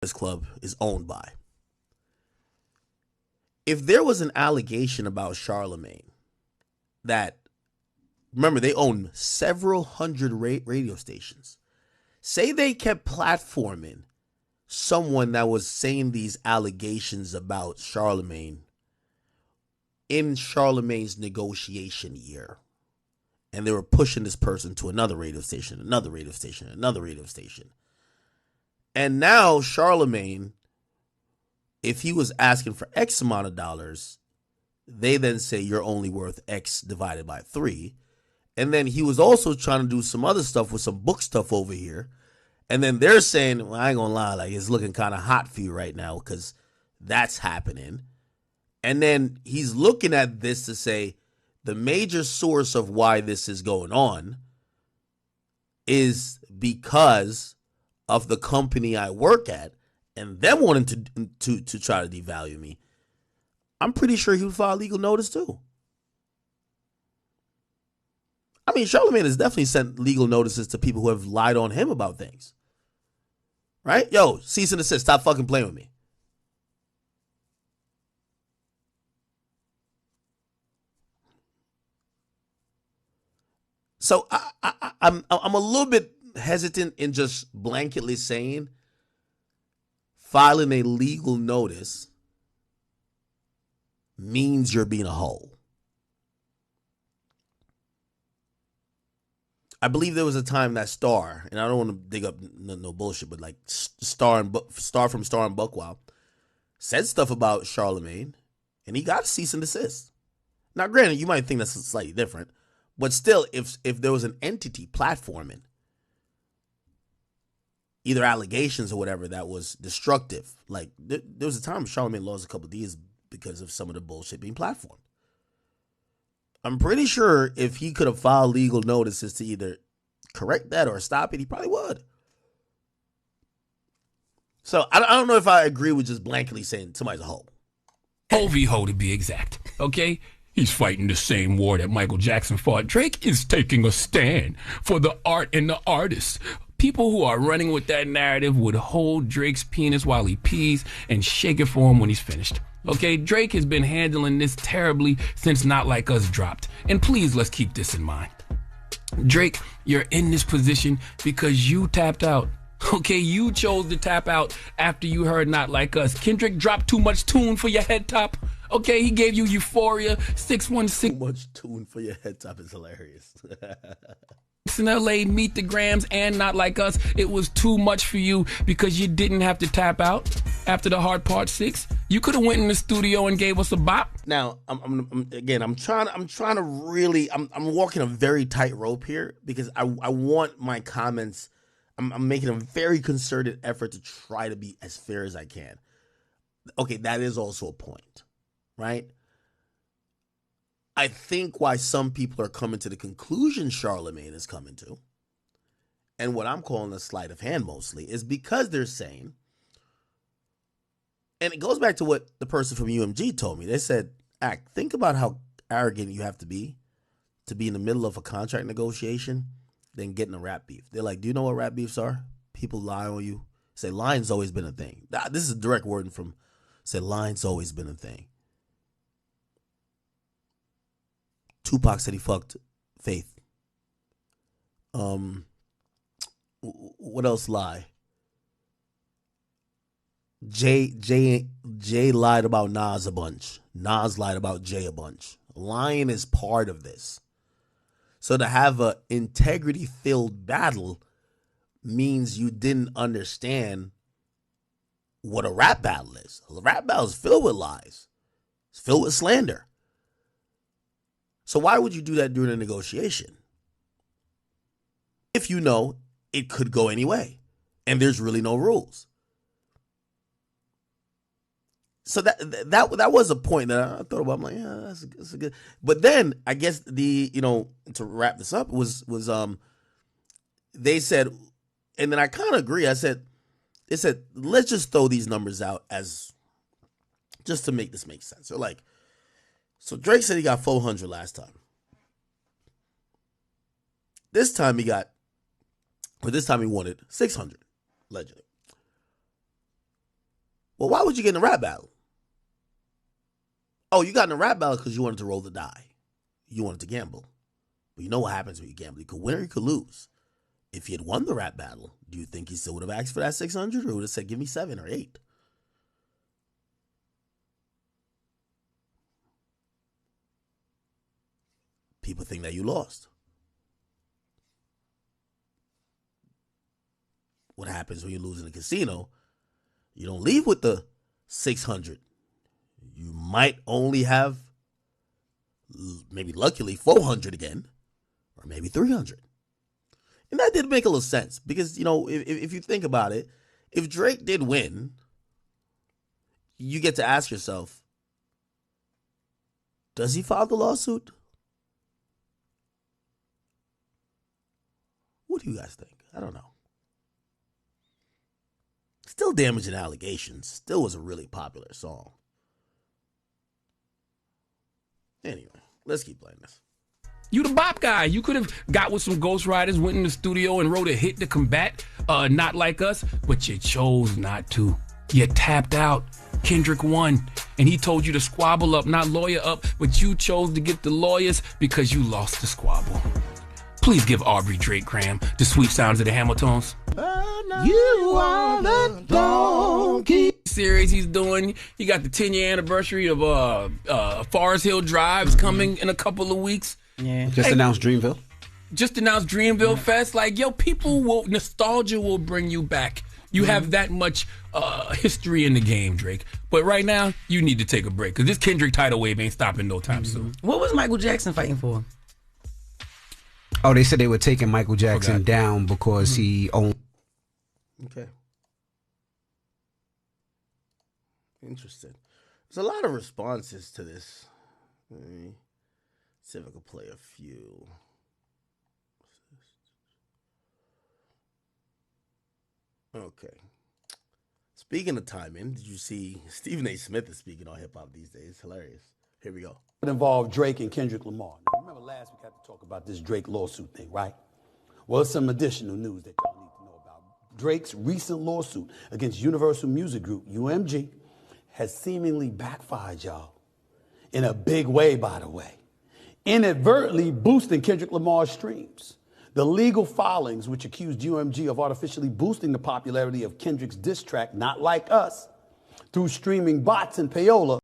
Breakfast Club is owned by. If there was an allegation about Charlemagne that, remember, they own several hundred radio stations. Say they kept platforming someone that was saying these allegations about Charlemagne in Charlemagne's negotiation year. And they were pushing this person to another radio station, another radio station, another radio station. And now Charlemagne, if he was asking for X amount of dollars, they then say you're only worth X divided by 3. And then he was also trying to do some other stuff with some book stuff over here. And then they're saying, well, I ain't gonna lie, like it's looking kind of hot for you right now because that's happening. And then he's looking at this to say the major source of why this is going on is because of the company I work at and them wanting to try to devalue me. I'm pretty sure he would file legal notice too. I mean, Charlemagne has definitely sent legal notices to people who have lied on him about things. Right? Yo, cease and desist. Stop fucking playing with me. So I'm a little bit hesitant in just blanketly saying filing a legal notice means you're being a hoe. I believe there was a time that Star, and I don't want to dig up no bullshit, but like Star from Star and Buckwild said stuff about Charlemagne, and he got a cease and desist. Now, granted, you might think that's slightly different, but still, if there was an entity platforming either allegations or whatever that was destructive, like there was a time Charlemagne lost a couple of D's because of some of the bullshit being platformed. I'm pretty sure if he could have filed legal notices to either correct that or stop it, he probably would. So I don't know if I agree with just blankly saying somebody's a hoe. Hovey ho to be exact, okay? He's fighting the same war that Michael Jackson fought. Drake is taking a stand for the art and the artists. People who are running with that narrative would hold Drake's penis while he pees and shake it for him when he's finished. Okay, Drake has been handling this terribly since Not Like Us dropped. And please, let's keep this in mind. Drake, you're in this position because you tapped out. Okay, you chose to tap out after you heard Not Like Us. Kendrick dropped too much tune for your head top. Okay, he gave you Euphoria 616. Too much tune for your head top is hilarious. In LA, Meet the Grams, and Not Like Us. It was too much for you because you didn't have to tap out after the Hard Part 6. You could have went in the studio and gave us a bop. Now, I'm trying to really, I'm walking a very tight rope here because I want my comments. I'm making a very concerted effort to try to be as fair as I can. Okay, that is also a point, right? I think why some people are coming to the conclusion Charlemagne is coming to, and what I'm calling a sleight of hand mostly, is because they're saying, and it goes back to what the person from UMG told me. They said, think about how arrogant you have to be in the middle of a contract negotiation, then getting a rap beef. They're like, do you know what rap beefs are? People lie on you. Say, lying's always been a thing. This is a direct wording from, say, lying's always been a thing. Tupac said he fucked Faith. What else lie? Jay lied about Nas a bunch. Nas lied about Jay a bunch. Lying is part of this. So to have a integrity-filled battle means you didn't understand what a rap battle is. A rap battle is filled with lies. It's filled with slander. So why would you do that during a negotiation? If you know it could go any way and there's really no rules. So that was a point that I thought about. I'm like, yeah, that's a good. But then I guess to wrap this up was they said, and then I kind of agree. They said, let's just throw these numbers out as just to make this make sense. So Drake said he got 400 last time. This time he wanted 600, allegedly. Well, why would you get in a rap battle? Oh, you got in a rap battle because you wanted to roll the die. You wanted to gamble. But you know what happens when you gamble. You could win or you could lose. If he had won the rap battle, do you think he still would have asked for that 600 or would have said, give me 7 or 8? People think that you lost. What happens when you lose in a casino? You don't leave with the 600. You might only have, maybe luckily, 400 again, or maybe 300. And that did make a little sense because, you know, if you think about it, if Drake did win, you get to ask yourself, does he file the lawsuit? What do you guys think? I don't know. Still damaging allegations. Still was a really popular song. Anyway, let's keep playing this. You the bop guy. You could have got with some ghostwriters, went in the studio and wrote a hit to combat Not Like Us, but you chose not to. You tapped out. Kendrick won, and he told you to squabble up, not lawyer up, but you chose to get the lawyers because you lost the squabble. Please give Aubrey Drake Cram the sweet sounds of the Hamiltons. You are the donkey. Series he's doing. He got the 10-year anniversary of Forest Hill Drive coming in a couple of weeks. Yeah. Just announced Dreamville. Just announced Dreamville Fest. Like, yo, nostalgia will bring you back. You have that much history in the game, Drake. But right now, you need to take a break because this Kendrick tidal wave ain't stopping no time soon. What was Michael Jackson fighting for? Oh, they said they were taking Michael Jackson down because he owned. Okay. Interesting. There's a lot of responses to this. Let me see if I can play a few. Okay. Speaking of timing, did you see Stephen A. Smith is speaking on hip hop these days? Hilarious. Here we go. It involved Drake and Kendrick Lamar. Now, remember last week I had to talk about this Drake lawsuit thing, right? Well, it's some additional news that y'all need to know about. Drake's recent lawsuit against Universal Music Group, UMG, has seemingly backfired, y'all. In a big way, by the way. Inadvertently boosting Kendrick Lamar's streams. The legal filings, which accused UMG of artificially boosting the popularity of Kendrick's diss track, Not Like Us, through streaming bots and payola,